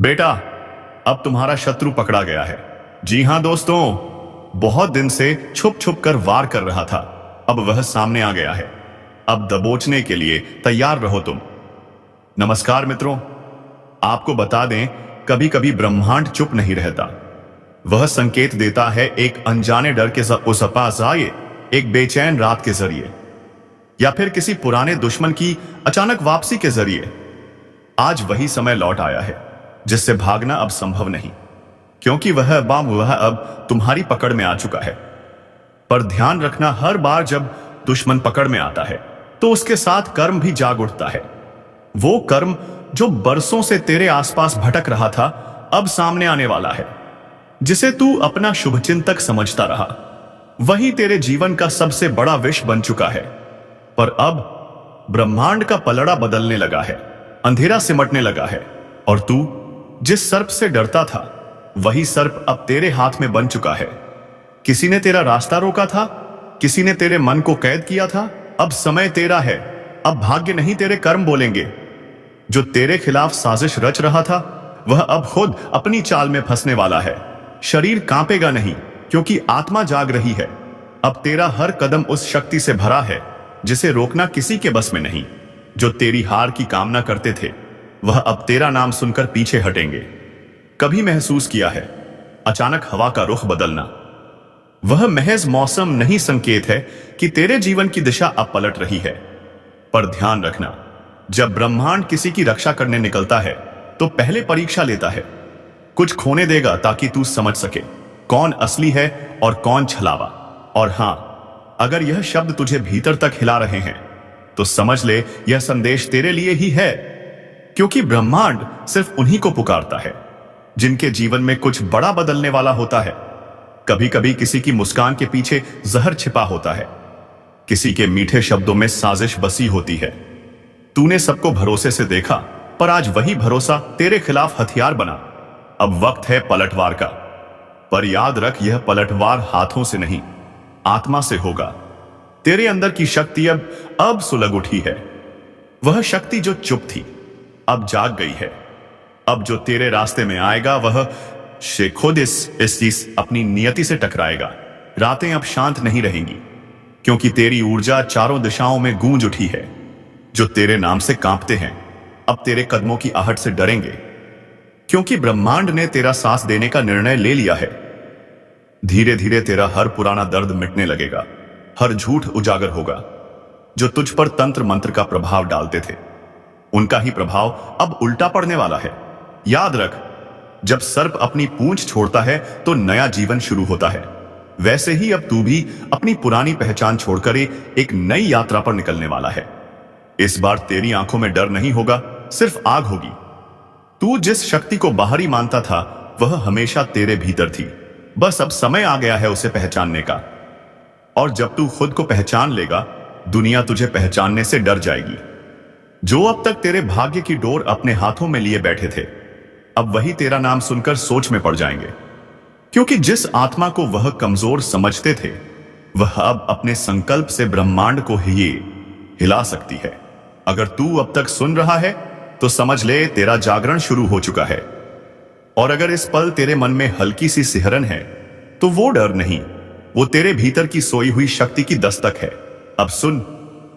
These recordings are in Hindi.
बेटा, अब तुम्हारा शत्रु पकड़ा गया है। जी हां दोस्तों, बहुत दिन से छुप छुप कर वार कर रहा था, अब वह सामने आ गया है। अब दबोचने के लिए तैयार रहो तुम। नमस्कार मित्रों, आपको बता दें, कभी कभी ब्रह्मांड चुप नहीं रहता। वह संकेत देता है एक अनजाने डर के उस पास आए, एक बेचैन रात के जरिए, या फिर किसी पुराने दुश्मन की अचानक वापसी के जरिए। आज वही समय लौट आया है जिससे भागना अब संभव नहीं, क्योंकि वह अब तुम्हारी पकड़ में आ चुका है। पर ध्यान रखना, हर बार जब दुश्मन पकड़ में आता है तो उसके साथ कर्म भी जाग उठता है। वो कर्म जो बरसों से तेरे आसपास भटक रहा था, अब सामने आने वाला है। जिसे तू अपना शुभचिंतक समझता रहा, वही तेरे जीवन का सबसे बड़ा विष बन चुका है। पर अब ब्रह्मांड का पलड़ा बदलने लगा है, अंधेरा सिमटने लगा है, और तू जिस सर्प से डरता था, वही सर्प अब तेरे हाथ में बन चुका है। किसी ने तेरा रास्ता रोका था, किसी ने तेरे मन को कैद किया था। अब समय तेरा है, अब भाग्य नहीं तेरे कर्म बोलेंगे। जो तेरे खिलाफ साजिश रच रहा था, वह अब खुद अपनी चाल में फंसने वाला है। शरीर कांपेगा नहीं, क्योंकि आत्मा जाग रही है। अब तेरा हर कदम उस शक्ति से भरा है जिसे रोकना किसी के बस में नहीं। जो तेरी हार की कामना करते थे, वह अब तेरा नाम सुनकर पीछे हटेंगे। कभी महसूस किया है अचानक हवा का रुख बदलना? वह महज मौसम नहीं, संकेत है कि तेरे जीवन की दिशा अब पलट रही है। पर ध्यान रखना, जब ब्रह्मांड किसी की रक्षा करने निकलता है तो पहले परीक्षा लेता है। कुछ खोने देगा ताकि तू समझ सके कौन असली है और कौन छलावा। और हां, अगर यह शब्द तुझे भीतर तक हिला रहे हैं तो समझ ले, यह संदेश तेरे लिए ही है। क्योंकि ब्रह्मांड सिर्फ उन्हीं को पुकारता है जिनके जीवन में कुछ बड़ा बदलने वाला होता है। कभी कभी किसी की मुस्कान के पीछे जहर छिपा होता है, किसी के मीठे शब्दों में साजिश बसी होती है। तूने सबको भरोसे से देखा, पर आज वही भरोसा तेरे खिलाफ हथियार बना। अब वक्त है पलटवार का। पर याद रख, यह पलटवार हाथों से नहीं, आत्मा से होगा। तेरे अंदर की शक्ति अब सुलग उठी है। वह शक्ति जो चुप थी, अब जाग गई है। अब जो तेरे रास्ते में आएगा, वह खुद इस अपनी नियति से टकराएगा। रातें अब शांत नहीं रहेंगी, क्योंकि तेरी ऊर्जा चारों दिशाओं में गूंज उठी है। जो तेरे नाम से कांपते हैं, अब तेरे कदमों की आहट से डरेंगे, क्योंकि ब्रह्मांड ने तेरा सांस देने का निर्णय ले लिया है। धीरे धीरे तेरा हर पुराना दर्द मिटने लगेगा, हर झूठ उजागर होगा। जो तुझ पर तंत्र मंत्र का प्रभाव डालते थे, उनका ही प्रभाव अब उल्टा पड़ने वाला है। याद रख, जब सर्प अपनी पूंछ छोड़ता है तो नया जीवन शुरू होता है। वैसे ही अब तू भी अपनी पुरानी पहचान छोड़कर एक नई यात्रा पर निकलने वाला है। इस बार तेरी आंखों में डर नहीं होगा, सिर्फ आग होगी। तू जिस शक्ति को बाहरी मानता था, वह हमेशा तेरे भीतर थी। बस अब समय आ गया है उसे पहचानने का। और जब तू खुद को पहचान लेगा, दुनिया तुझे पहचानने से डर जाएगी। जो अब तक तेरे भाग्य की डोर अपने हाथों में लिए बैठे थे, अब वही तेरा नाम सुनकर सोच में पड़ जाएंगे। क्योंकि जिस आत्मा को वह कमजोर समझते थे, वह अब अपने संकल्प से ब्रह्मांड को ही हिला सकती है। अगर तू अब तक सुन रहा है तो समझ ले, तेरा जागरण शुरू हो चुका है। और अगर इस पल तेरे मन में हल्की सी सिहरन है, तो वो डर नहीं, वो तेरे भीतर की सोई हुई शक्ति की दस्तक है। अब सुन,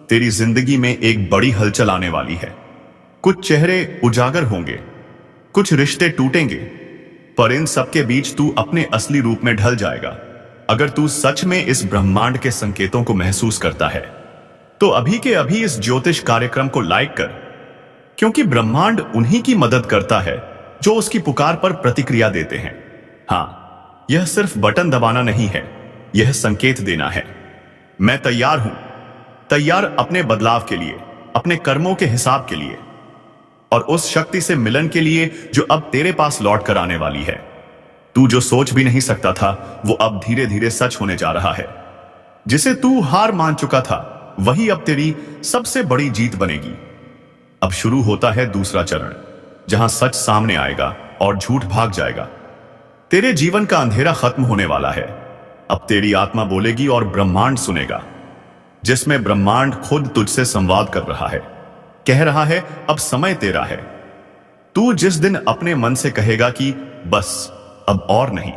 तेरी जिंदगी में एक बड़ी हलचल आने वाली है। कुछ चेहरे उजागर होंगे, कुछ रिश्ते टूटेंगे, पर इन सबके बीच तू अपने असली रूप में ढल जाएगा। अगर तू सच में इस ब्रह्मांड के संकेतों को महसूस करता है, तो अभी के अभी इस ज्योतिष कार्यक्रम को लाइक कर, क्योंकि ब्रह्मांड उन्हीं की मदद करता है जो उसकी पुकार पर प्रतिक्रिया देते हैं। हां, यह सिर्फ बटन दबाना नहीं है, यह संकेत देना है। मैं तैयार हूं, तैयार अपने बदलाव के लिए, अपने कर्मों के हिसाब के लिए, और उस शक्ति से मिलन के लिए जो अब तेरे पास लौट कर आने वाली है। तू जो सोच भी नहीं सकता था, वो अब धीरे धीरे सच होने जा रहा है। जिसे तू हार मान चुका था, वही अब तेरी सबसे बड़ी जीत बनेगी। अब शुरू होता है दूसरा चरण, जहां सच सामने आएगा और झूठ भाग जाएगा। तेरे जीवन का अंधेरा खत्म होने वाला है। अब तेरी आत्मा बोलेगी और ब्रह्मांड सुनेगा, जिसमें ब्रह्मांड खुद तुझसे संवाद कर रहा है, कह रहा है अब समय तेरा है। तू जिस दिन अपने मन से कहेगा कि बस अब और नहीं,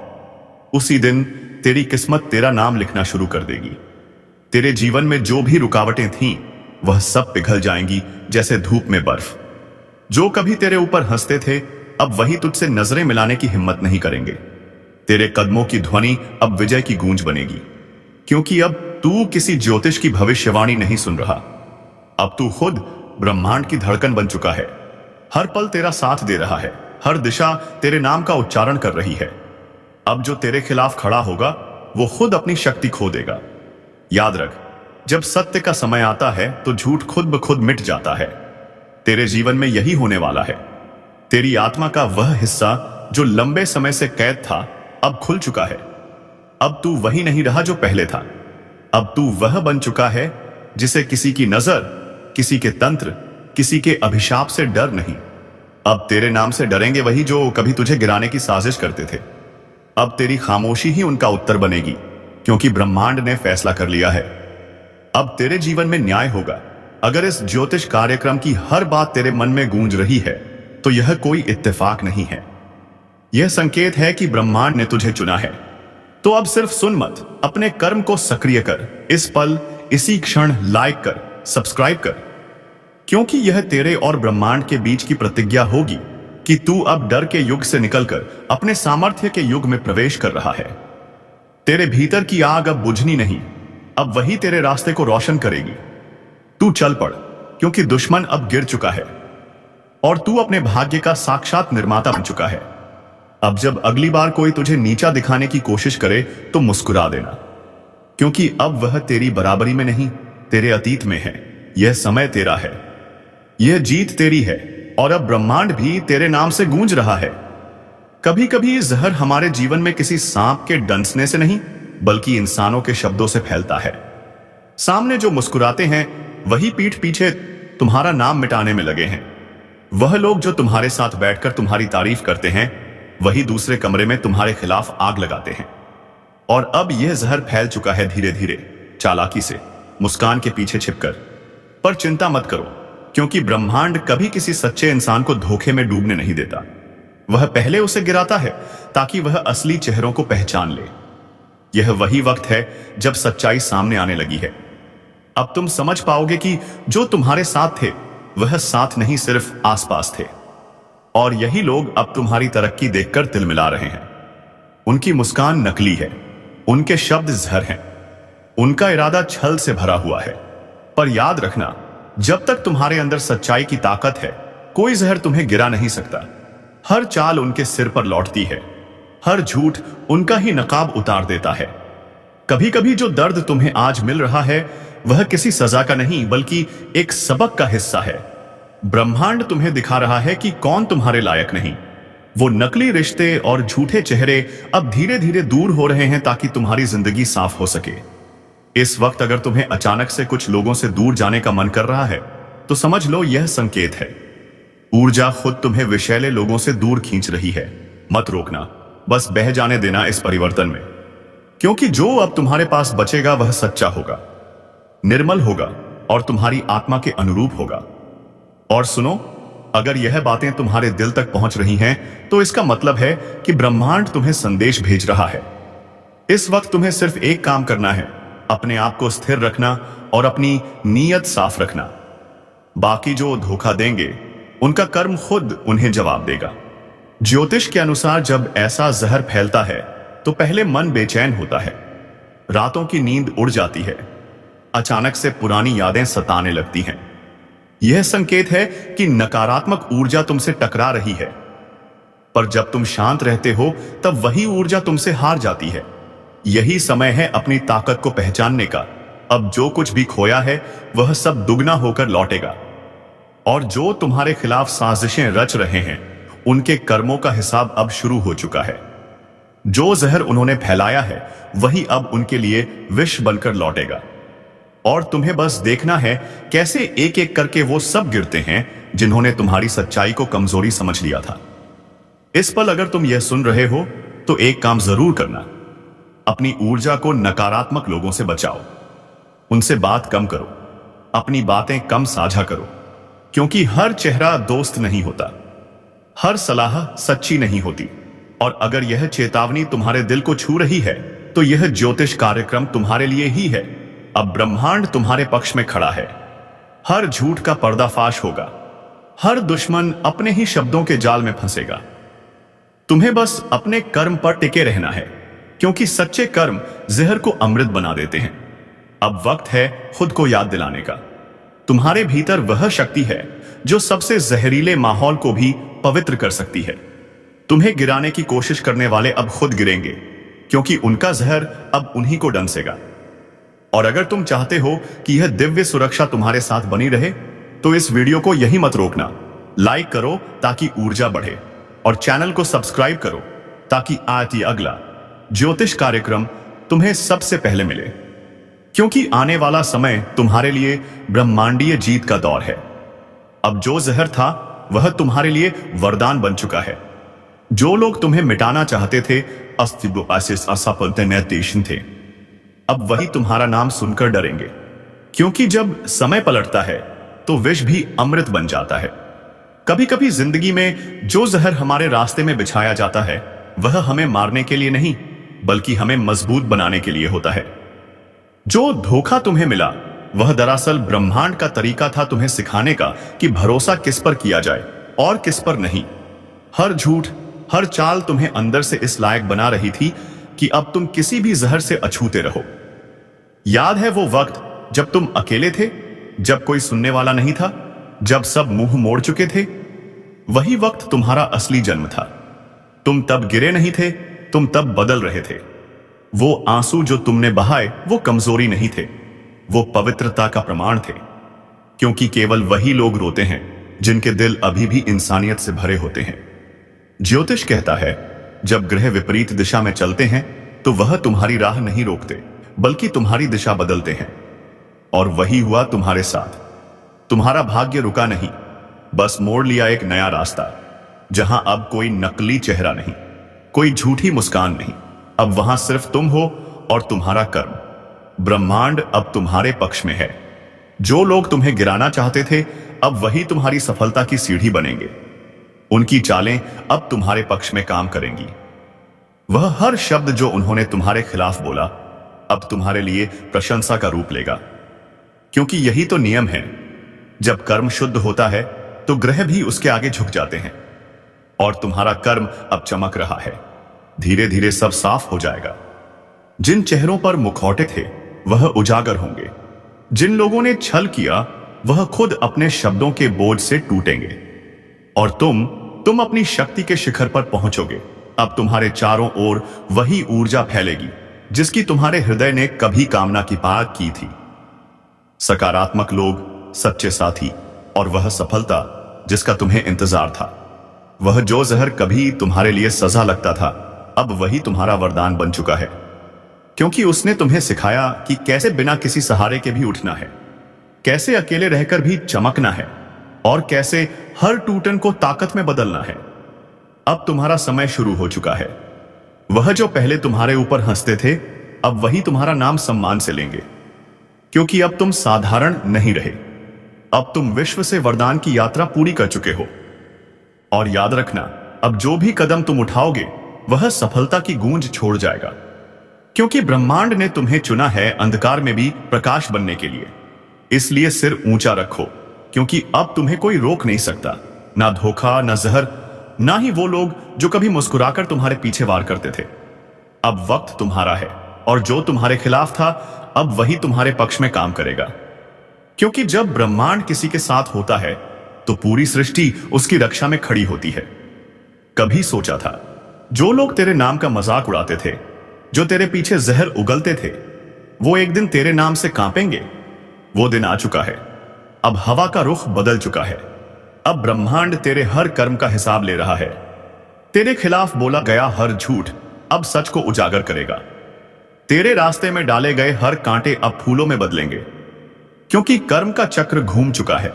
उसी दिन तेरी किस्मत तेरा नाम लिखना शुरू कर देगी। तेरे जीवन में जो भी रुकावटें थीं, वह सब पिघल जाएंगी जैसे धूप में बर्फ। जो कभी तेरे ऊपर हंसते थे, अब वही तुझसे नजरें मिलाने की हिम्मत नहीं करेंगे। तेरे कदमों की ध्वनि अब विजय की गूंज बनेगी, क्योंकि अब तू किसी ज्योतिष की भविष्यवाणी नहीं सुन रहा। अब तू खुद ब्रह्मांड की धड़कन बन चुका है। हर पल तेरा साथ दे रहा है, हर दिशा तेरे नाम का उच्चारण कर रही है। अब जो तेरे खिलाफ खड़ा होगा, वो खुद अपनी शक्ति खो देगा। याद रख, जब सत्य का समय आता है तो झूठ खुद ब खुद मिट जाता है। तेरे जीवन में यही होने वाला है। तेरी आत्मा का वह हिस्सा जो लंबे समय से कैद था, अब खुल चुका है। अब तू वही नहीं रहा जो पहले था। अब तू वह बन चुका है जिसे किसी की नजर, किसी के तंत्र, किसी के अभिशाप से डर नहीं। अब तेरे नाम से डरेंगे वही जो कभी तुझे गिराने की साजिश करते थे। अब तेरी खामोशी ही उनका उत्तर बनेगी, क्योंकि ब्रह्मांड ने फैसला कर लिया है। अब तेरे जीवन में न्याय होगा। अगर इस ज्योतिष कार्यक्रम की हर बात तेरे मन में गूंज रही है, तो यह कोई इत्तेफाक नहीं है। यह संकेत है कि ब्रह्मांड ने तुझे चुना है। तो अब सिर्फ सुन मत, अपने कर्म को सक्रिय कर। इस पल, इसी क्षण लाइक कर, सब्सक्राइब कर, क्योंकि यह तेरे और ब्रह्मांड के बीच की प्रतिज्ञा होगी कि तू अब डर के युग से निकलकर अपने सामर्थ्य के युग में प्रवेश कर रहा है। तेरे भीतर की आग अब बुझनी नहीं, अब वही तेरे रास्ते को रोशन करेगी। तू चल पड़, क्योंकि दुश्मन अब गिर चुका है और तू अपने भाग्य का साक्षात निर्माता बन चुका है। अब जब अगली बार कोई तुझे नीचा दिखाने की कोशिश करे तो मुस्कुरा देना, क्योंकि अब वह तेरी बराबरी में नहीं, तेरे अतीत में है। यह समय तेरा है, यह जीत तेरी है, और अब ब्रह्मांड भी तेरे नाम से गूंज रहा है। कभी कभी जहर हमारे जीवन में किसी सांप के डंसने से नहीं, बल्कि इंसानों के शब्दों से फैलता है। सामने जो मुस्कुराते हैं, वही पीठ पीछे तुम्हारा नाम मिटाने में लगे हैं। वह लोग जो तुम्हारे साथ बैठकर तुम्हारी तारीफ करते हैं, वही दूसरे कमरे में तुम्हारे खिलाफ आग लगाते हैं। और अब यह जहर फैल चुका है धीरे धीरे, चालाकी से, मुस्कान के पीछे छिपकर। पर चिंता मत करो, क्योंकि ब्रह्मांड कभी किसी सच्चे इंसान को धोखे में डूबने नहीं देता। वह पहले उसे गिराता है ताकि वह असली चेहरों को पहचान ले। यह वही वक्त है जब सच्चाई सामने आने लगी है। अब तुम समझ पाओगे कि जो तुम्हारे साथ थे, वह साथ नहीं, सिर्फ आसपास थे। और यही लोग अब तुम्हारी तरक्की देखकर तिलमिला रहे हैं। उनकी मुस्कान नकली है, उनके शब्द जहर हैं, उनका इरादा छल से भरा हुआ है। पर याद रखना, जब तक तुम्हारे अंदर सच्चाई की ताकत है, कोई जहर तुम्हें गिरा नहीं सकता। हर चाल उनके सिर पर लौटती है, हर झूठ उनका ही नकाब उतार देता है। कभी कभी जो दर्द तुम्हें आज मिल रहा है, वह किसी सजा का नहीं, बल्कि एक सबक का हिस्सा है। ब्रह्मांड तुम्हें दिखा रहा है कि कौन तुम्हारे लायक नहीं। वो नकली रिश्ते और झूठे चेहरे अब धीरे धीरे दूर हो रहे हैं, ताकि तुम्हारी जिंदगी साफ हो सके। इस वक्त अगर तुम्हें अचानक से कुछ लोगों से दूर जाने का मन कर रहा है, तो समझ लो यह संकेत है। ऊर्जा खुद तुम्हें विषैले लोगों से दूर खींच रही है। मत रोकना, बस बह जाने देना इस परिवर्तन में, क्योंकि जो अब तुम्हारे पास बचेगा वह सच्चा होगा, निर्मल होगा और तुम्हारी आत्मा के अनुरूप होगा। और सुनो, अगर यह बातें तुम्हारे दिल तक पहुंच रही हैं, तो इसका मतलब है कि ब्रह्मांड तुम्हें संदेश भेज रहा है। इस वक्त तुम्हें सिर्फ एक काम करना है, अपने आप को स्थिर रखना और अपनी नीयत साफ रखना। बाकी जो धोखा देंगे, उनका कर्म खुद उन्हें जवाब देगा। ज्योतिष के अनुसार जब ऐसा जहर फैलता है, तो पहले मन बेचैन होता है, रातों की नींद उड़ जाती है, अचानक से पुरानी यादें सताने लगती हैं। यह संकेत है कि नकारात्मक ऊर्जा तुमसे टकरा रही है। पर जब तुम शांत रहते हो, तब वही ऊर्जा तुमसे हार जाती है। यही समय है अपनी ताकत को पहचानने का। अब जो कुछ भी खोया है, वह सब दुगना होकर लौटेगा। और जो तुम्हारे खिलाफ साजिशें रच रहे हैं, उनके कर्मों का हिसाब अब शुरू हो चुका है। जो जहर उन्होंने फैलाया है, वही अब उनके लिए विष बनकर लौटेगा। और तुम्हें बस देखना है कैसे एक एक करके वो सब गिरते हैं जिन्होंने तुम्हारी सच्चाई को कमजोरी समझ लिया था। इस पल अगर तुम यह सुन रहे हो, तो एक काम जरूर करना, अपनी ऊर्जा को नकारात्मक लोगों से बचाओ। उनसे बात कम करो, अपनी बातें कम साझा करो, क्योंकि हर चेहरा दोस्त नहीं होता। हर सलाह सच्ची नहीं होती, और अगर यह चेतावनी तुम्हारे दिल को छू रही है तो यह ज्योतिष कार्यक्रम तुम्हारे लिए ही है। अब ब्रह्मांड तुम्हारे पक्ष में खड़ा है। हर झूठ का पर्दाफाश होगा, हर दुश्मन अपने ही शब्दों के जाल में फंसेगा। तुम्हें बस अपने कर्म पर टिके रहना है, क्योंकि सच्चे कर्म जहर को अमृत बना देते हैं। अब वक्त है खुद को याद दिलाने का। तुम्हारे भीतर वह शक्ति है जो सबसे जहरीले माहौल को भी पवित्र कर सकती है। तुम्हें गिराने की कोशिश करने वाले अब खुद गिरेंगे, क्योंकि उनका जहर अब उन्हीं को डंसेगा। और अगर तुम चाहते हो कि यह दिव्य सुरक्षा तुम्हारे साथ बनी रहे, तो इस वीडियो को यहीं मत रोकना। लाइक करो ताकि ऊर्जा बढ़े, और चैनल को सब्सक्राइब करो ताकि आती अगला ज्योतिष कार्यक्रम तुम्हें सबसे पहले मिले, क्योंकि आने वाला समय तुम्हारे लिए ब्रह्मांडीय जीत का दौर है। अब जो जहर था वह तुम्हारे लिए वरदान बन चुका है। जो लोग तुम्हें मिटाना चाहते थे, थे, अब वही तुम्हारा नाम सुनकर डरेंगे, क्योंकि जब समय पलटता है तो विष भी अमृत बन जाता है। कभी कभी जिंदगी में जो जहर हमारे रास्ते में बिछाया जाता है वह हमें मारने के लिए नहीं, बल्कि हमें मजबूत बनाने के लिए होता है। जो धोखा तुम्हें मिला वह दरअसल ब्रह्मांड का तरीका था तुम्हें सिखाने का कि भरोसा किस पर किया जाए और किस पर नहीं। हर झूठ, हर चाल तुम्हें अंदर से इस लायक बना रही थी कि अब तुम किसी भी जहर से अछूते रहो। याद है वो वक्त जब तुम अकेले थे, जब कोई सुनने वाला नहीं था, जब सब मुंह मोड़ चुके थे? वही वक्त तुम्हारा असली जन्म था। तुम तब गिरे नहीं थे, तुम तब बदल रहे थे। वो आंसू जो तुमने बहाए वो कमजोरी नहीं थे, वो पवित्रता का प्रमाण थे। क्योंकि केवल वही लोग रोते हैं जिनके दिल अभी भी इंसानियत से भरे होते हैं। ज्योतिष कहता है, जब ग्रह विपरीत दिशा में चलते हैं तो वह तुम्हारी राह नहीं रोकते, बल्कि तुम्हारी दिशा बदलते हैं। और वही हुआ तुम्हारे साथ। तुम्हारा भाग्य रुका नहीं, बस मोड़ लिया एक नया रास्ता, जहां अब कोई नकली चेहरा नहीं, कोई झूठी मुस्कान नहीं। अब वहां सिर्फ तुम हो और तुम्हारा कर्म। ब्रह्मांड अब तुम्हारे पक्ष में है। जो लोग तुम्हें गिराना चाहते थे, अब वही तुम्हारी सफलता की सीढ़ी बनेंगे। उनकी चालें अब तुम्हारे पक्ष में काम करेंगी। वह हर शब्द जो उन्होंने तुम्हारे खिलाफ बोला, अब तुम्हारे लिए प्रशंसा का रूप लेगा। क्योंकि यही तो नियम है, जब कर्म शुद्ध होता है तो ग्रह भी उसके आगे झुक जाते हैं। और तुम्हारा कर्म अब चमक रहा है। धीरे धीरे सब साफ हो जाएगा। जिन चेहरों पर मुखौटे थे वह उजागर होंगे। जिन लोगों ने छल किया वह खुद अपने शब्दों के बोझ से टूटेंगे। और तुम अपनी शक्ति के शिखर पर पहुंचोगे। अब तुम्हारे चारों ओर वही ऊर्जा फैलेगी जिसकी तुम्हारे हृदय ने कभी कामना की पाक की थी। सकारात्मक लोग, सच्चे साथी, और वह सफलता जिसका तुम्हें इंतजार था। वह जो जहर कभी तुम्हारे लिए सजा लगता था, अब वही तुम्हारा वरदान बन चुका है। क्योंकि उसने तुम्हें सिखाया कि कैसे बिना किसी सहारे के भी उठना है, कैसे अकेले रहकर भी चमकना है, और कैसे हर टूटन को ताकत में बदलना है। अब तुम्हारा समय शुरू हो चुका है। वह जो पहले तुम्हारे ऊपर हंसते थे, अब वही तुम्हारा नाम सम्मान से लेंगे। क्योंकि अब तुम साधारण नहीं रहे, अब तुम विश्व से वरदान की यात्रा पूरी कर चुके हो। और याद रखना, अब जो भी कदम तुम उठाओगे वह सफलता की गूंज छोड़ जाएगा। क्योंकि ब्रह्मांड ने तुम्हें चुना है अंधकार में भी प्रकाश बनने के लिए। इसलिए सिर ऊंचा रखो, क्योंकि अब तुम्हें कोई रोक नहीं सकता। ना धोखा, ना जहर, ना ही वो लोग जो कभी मुस्कुराकर तुम्हारे पीछे वार करते थे। अब वक्त तुम्हारा है, और जो तुम्हारे खिलाफ था अब वही तुम्हारे पक्ष में काम करेगा। क्योंकि जब ब्रह्मांड किसी के साथ होता है तो पूरी सृष्टि उसकी रक्षा में खड़ी होती है। कभी सोचा था, जो लोग तेरे नाम का मजाक उड़ाते थे, जो तेरे पीछे जहर उगलते थे, वो एक दिन तेरे नाम से कांपेंगे? वो दिन आ चुका है। अब हवा का रुख बदल चुका है। अब ब्रह्मांड तेरे हर कर्म का हिसाब ले रहा है। तेरे खिलाफ बोला गया हर झूठ अब सच को उजागर करेगा। तेरे रास्ते में डाले गए हर कांटे अब फूलों में बदलेंगे, क्योंकि कर्म का चक्र घूम चुका है।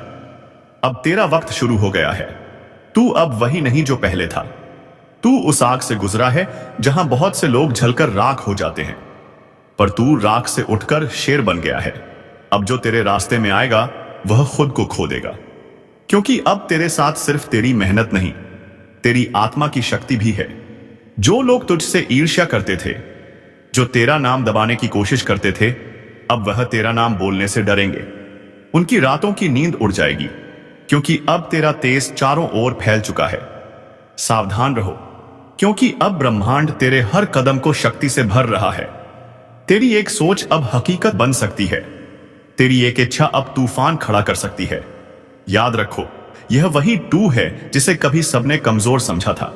अब तेरा वक्त शुरू हो गया है। तू अब वही नहीं जो पहले था। तू उस आग से गुजरा है जहां बहुत से लोग जलकर राख हो जाते हैं, पर तू राख से उठकर शेर बन गया है। अब जो तेरे रास्ते में आएगा वह खुद को खो देगा, क्योंकि अब तेरे साथ सिर्फ तेरी मेहनत नहीं, तेरी आत्मा की शक्ति भी है। जो लोग तुझसे ईर्ष्या करते थे, जो तेरा नाम दबाने की कोशिश करते थे, अब वह तेरा नाम बोलने से डरेंगे। उनकी रातों की नींद उड़ जाएगी, क्योंकि अब तेरा तेज चारों ओर फैल चुका है। सावधान रहो, क्योंकि अब ब्रह्मांड तेरे हर कदम को शक्ति से भर रहा है। तेरी एक सोच अब हकीकत बन सकती है। तेरी एक इच्छा अब तूफान खड़ा कर सकती है। याद रखो, यह वही तू है जिसे कभी सबने कमजोर समझा था,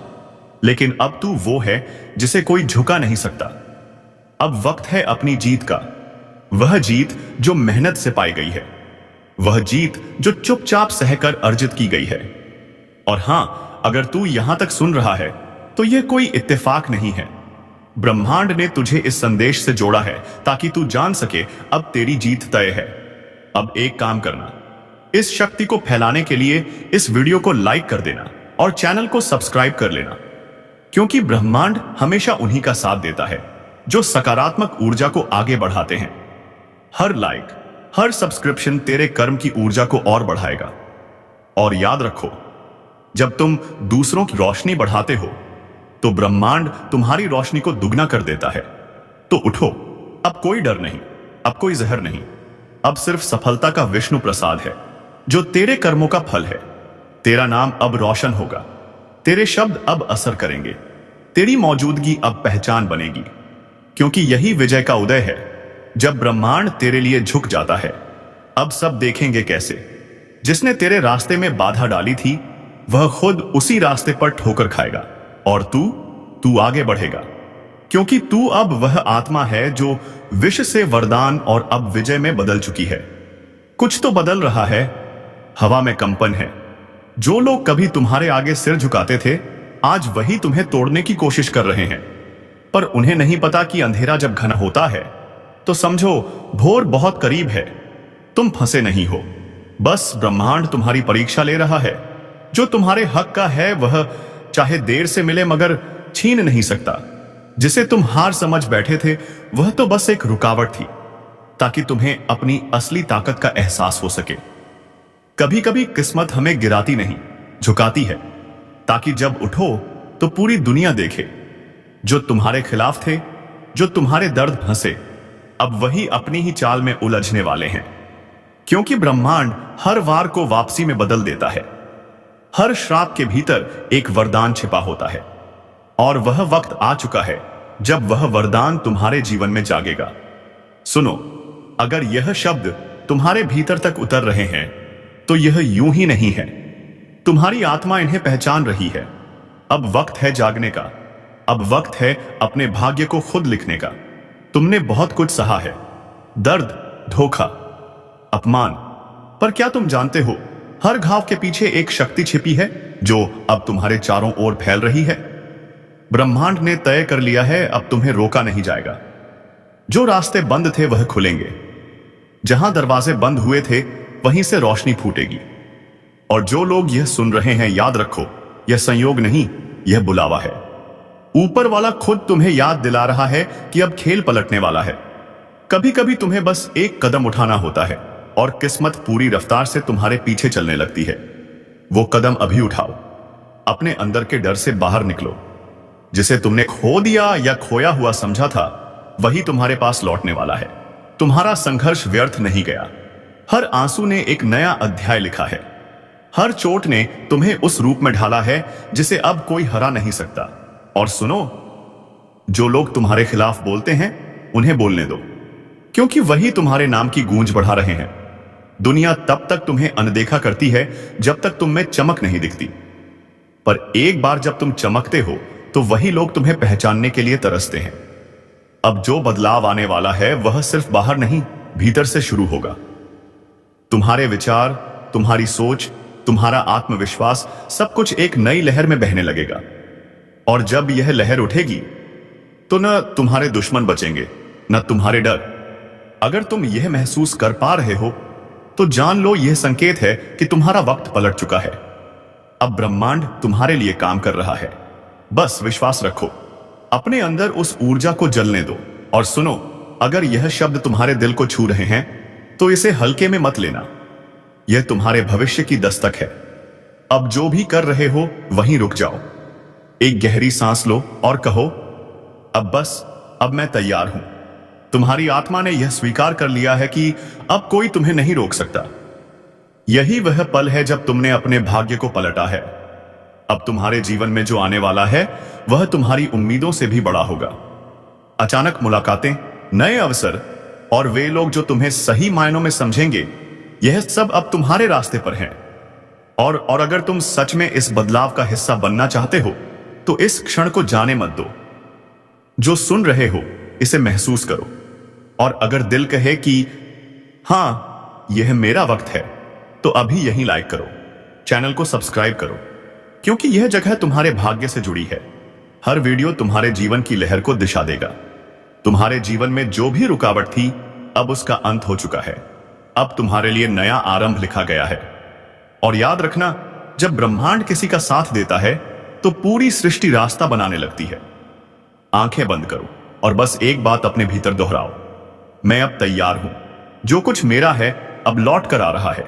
लेकिन अब तू वो है जिसे कोई झुका नहीं सकता। अब वक्त है अपनी जीत का, वह जीत जो मेहनत से पाई गई है, वह जीत जो चुपचाप सहकर अर्जित की गई है। और हां, अगर तू यहां तक सुन रहा है तो यह कोई इत्तेफाक नहीं है। ब्रह्मांड ने तुझे इस संदेश से जोड़ा है ताकि तू जान सके अब तेरी जीत तय है। अब एक काम करना, इस शक्ति को फैलाने के लिए इस वीडियो को लाइक कर देना और चैनल को सब्सक्राइब कर लेना, क्योंकि ब्रह्मांड हमेशा उन्हीं का साथ देता है जो सकारात्मक ऊर्जा को आगे बढ़ाते हैं। हर लाइक, हर सब्सक्रिप्शन तेरे कर्म की ऊर्जा को और बढ़ाएगा। और याद रखो, जब तुम दूसरों की रोशनी बढ़ाते हो तो ब्रह्मांड तुम्हारी रोशनी को दुगना कर देता है। तो उठो, अब कोई डर नहीं, अब कोई जहर नहीं, अब सिर्फ सफलता का विष्णु प्रसाद है जो तेरे कर्मों का फल है। तेरा नाम अब रोशन होगा, तेरे शब्द अब असर करेंगे, तेरी मौजूदगी अब पहचान बनेगी, क्योंकि यही विजय का उदय है जब ब्रह्मांड तेरे लिए झुक जाता है। अब सब देखेंगे कैसे जिसने तेरे रास्ते में बाधा डाली थी वह खुद उसी रास्ते पर ठोकर खाएगा, और तू आगे बढ़ेगा, क्योंकि तू अब वह आत्मा है जो विष से वरदान और अब विजय में बदल चुकी है। कुछ तो बदल रहा है, हवा में कंपन है। जो लोग कभी तुम्हारे आगे सिर झुकाते थे, आज वही तुम्हें तोड़ने की कोशिश कर रहे हैं। पर उन्हें नहीं पता कि अंधेरा जब घना होता है तो समझो भोर बहुत करीब है। तुम फंसे नहीं हो, बस ब्रह्मांड तुम्हारी परीक्षा ले रहा है। जो तुम्हारे हक का है वह चाहे देर से मिले मगर छीन नहीं सकता। जिसे तुम हार समझ बैठे थे वह तो बस एक रुकावट थी, ताकि तुम्हें अपनी असली ताकत का एहसास हो सके। कभी कभी किस्मत हमें गिराती नहीं, झुकाती है, ताकि जब उठो तो पूरी दुनिया देखे। जो तुम्हारे खिलाफ थे, जो तुम्हारे दर्द हंसे, अब वही अपनी ही चाल में उलझने वाले हैं, क्योंकि ब्रह्मांड हर वार को वापसी में बदल देता है। हर श्राप के भीतर एक वरदान छिपा होता है, और वह वक्त आ चुका है जब वह वरदान तुम्हारे जीवन में जागेगा। सुनो, अगर यह शब्द तुम्हारे भीतर तक उतर रहे हैं तो यह यूं ही नहीं है। तुम्हारी आत्मा इन्हें पहचान रही है। अब वक्त है जागने का, अब वक्त है अपने भाग्य को खुद लिखने का। तुमने बहुत कुछ सहा है, दर्द, धोखा, अपमान, पर क्या तुम जानते हो हर घाव के पीछे एक शक्ति छिपी है जो अब तुम्हारे चारों ओर फैल रही है। ब्रह्मांड ने तय कर लिया है, अब तुम्हें रोका नहीं जाएगा। जो रास्ते बंद थे वह खुलेंगे, जहां दरवाजे बंद हुए थे वहीं से रोशनी फूटेगी। और जो लोग यह सुन रहे हैं, याद रखो, यह संयोग नहीं, यह बुलावा है। ऊपर वाला खुद तुम्हें याद दिला रहा है कि अब खेल पलटने वाला है। कभी कभी तुम्हें बस एक कदम उठाना होता है और किस्मत पूरी रफ्तार से तुम्हारे पीछे चलने लगती है। वो कदम अभी उठाओ, अपने अंदर के डर से बाहर निकलो। जिसे तुमने खो दिया या खोया हुआ समझा था वही तुम्हारे पास लौटने वाला है। तुम्हारा संघर्ष व्यर्थ नहीं गया। हर आंसू ने एक नया अध्याय लिखा है। हर चोट ने तुम्हें उस रूप में ढाला है जिसे अब कोई हरा नहीं सकता। और सुनो, जो लोग तुम्हारे खिलाफ बोलते हैं उन्हें बोलने दो, क्योंकि वही तुम्हारे नाम की गूंज बढ़ा रहे हैं। दुनिया तब तक तुम्हें अनदेखा करती है जब तक तुम में चमक नहीं दिखती, पर एक बार जब तुम चमकते हो तो वही लोग तुम्हें पहचानने के लिए तरसते हैं। अब जो बदलाव आने वाला है वह सिर्फ बाहर नहीं, भीतर से शुरू होगा। तुम्हारे विचार, तुम्हारी सोच, तुम्हारा आत्मविश्वास, सब कुछ एक नई लहर में बहने लगेगा। और जब यह लहर उठेगी तो न तुम्हारे दुश्मन बचेंगे, न तुम्हारे डर। अगर तुम यह महसूस कर पा रहे हो तो जान लो यह संकेत है कि तुम्हारा वक्त पलट चुका है। अब ब्रह्मांड तुम्हारे लिए काम कर रहा है। बस विश्वास रखो, अपने अंदर उस ऊर्जा को जलने दो। और सुनो, अगर यह शब्द तुम्हारे दिल को छू रहे हैं तो इसे हल्के में मत लेना। यह तुम्हारे भविष्य की दस्तक है। अब जो भी कर रहे हो वहीं रुक जाओ। एक गहरी सांस लो और कहो, अब बस, अब मैं तैयार हूं। तुम्हारी आत्मा ने यह स्वीकार कर लिया है कि अब कोई तुम्हें नहीं रोक सकता। यही वह पल है जब तुमने अपने भाग्य को पलटा है। अब तुम्हारे जीवन में जो आने वाला है वह तुम्हारी उम्मीदों से भी बड़ा होगा। अचानक मुलाकातें, नए अवसर और वे लोग जो तुम्हें सही मायनों में समझेंगे, यह सब अब तुम्हारे रास्ते पर हैं। और अगर तुम सच में इस बदलाव का हिस्सा बनना चाहते हो तो इस क्षण को जाने मत दो। जो सुन रहे हो इसे महसूस करो, और अगर दिल कहे कि हां यह मेरा वक्त है, तो अभी यहीं लाइक करो, चैनल को सब्सक्राइब करो, क्योंकि यह जगह तुम्हारे भाग्य से जुड़ी है। हर वीडियो तुम्हारे जीवन की लहर को दिशा देगा। तुम्हारे जीवन में जो भी रुकावट थी, अब उसका अंत हो चुका है। अब तुम्हारे लिए नया आरंभ लिखा गया है। और याद रखना, जब ब्रह्मांड किसी का साथ देता है तो पूरी सृष्टि रास्ता बनाने लगती है। आंखें बंद करो और बस एक बात अपने भीतर दोहराओ, मैं अब तैयार हूं। जो कुछ मेरा है अब लौट कर आ रहा है।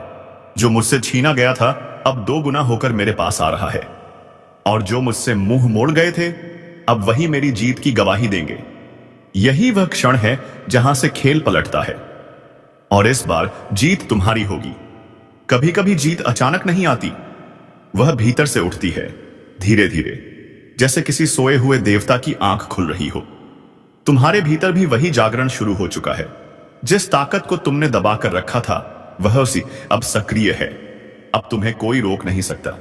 जो मुझसे छीना गया था अब 2 गुना होकर मेरे पास आ रहा है। और जो मुझसे मुंह मोड़ गए थे, अब वही मेरी जीत की गवाही देंगे। यही वह क्षण है जहां से खेल पलटता है, और इस बार जीत तुम्हारी होगी। कभी कभी जीत अचानक नहीं आती, वह भीतर से उठती है, धीरे धीरे, जैसे किसी सोए हुए देवता की आंख खुल रही हो। तुम्हारे भीतर भी वही जागरण शुरू हो चुका है। जिस ताकत को तुमने दबाकर रखा था वह उसी अब सक्रिय है। अब तुम्हें कोई रोक नहीं सकता।